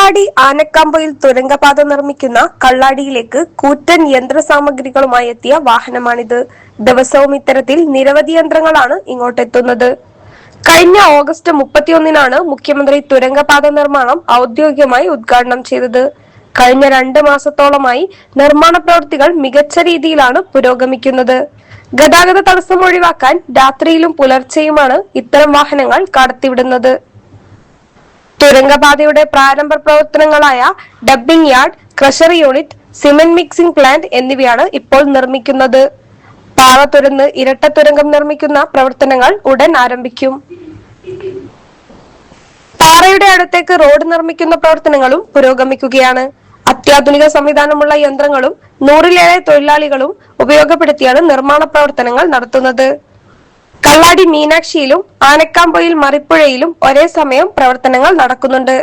കള്ളാടി ആനക്കാമ്പൊയിൽ തുരങ്കപാത നിർമ്മിക്കുന്ന കള്ളാടിയിലേക്ക് കൂറ്റൻ യന്ത്രസാമഗ്രികളുമായി എത്തിയ വാഹനമാണിത്. ദിവസവും ഇത്തരത്തിൽ നിരവധി യന്ത്രങ്ങളാണ് ഇങ്ങോട്ടെത്തുന്നത്. കഴിഞ്ഞ ഓഗസ്റ്റ് 31-നാണ് മുഖ്യമന്ത്രി തുരങ്കപാത നിർമ്മാണം ഔദ്യോഗികമായി ഉദ്ഘാടനം ചെയ്തത്. കഴിഞ്ഞ 2 മാസത്തോളമായി നിർമ്മാണ പ്രവൃത്തികൾ മികച്ച രീതിയിലാണ് പുരോഗമിക്കുന്നത്. ഗതാഗത തടസ്സം ഒഴിവാക്കാൻ രാത്രിയിലും പുലർച്ചെയുമാണ് ഇത്തരം വാഹനങ്ങൾ കടത്തിവിടുന്നത്. തുരങ്കപാതയുടെ പ്രാരംഭ പ്രവർത്തനങ്ങളായ dumping yard, crusher unit, cement mixing plant എന്നിവയാണ് ഇപ്പോൾ നിർമ്മിക്കുന്നത്. പാറ തുരന്ന് ഇരട്ട തുരങ്കം നിർമ്മിക്കുന്ന പ്രവർത്തനങ്ങൾ ഉടൻ ആരംഭിക്കും. പാറയുടെ അടുത്തേക്ക് റോഡ് നിർമ്മിക്കുന്ന പ്രവർത്തനങ്ങളും പുരോഗമിക്കുകയാണ്. അത്യാധുനിക സംവിധാനമുള്ള യന്ത്രങ്ങളും 100-ലേറെ തൊഴിലാളികളും ഉപയോഗപ്പെടുത്തിയാണ് നിർമ്മാണ പ്രവർത്തനങ്ങൾ നടത്തുന്നത്. കള്ളാടി മീനാക്ഷിയിലും ആനക്കാമ്പൊയിൽ മറിപ്പുഴയിലും ഒരേ സമയം പ്രവർത്തനങ്ങൾ നടക്കുന്നുണ്ട്.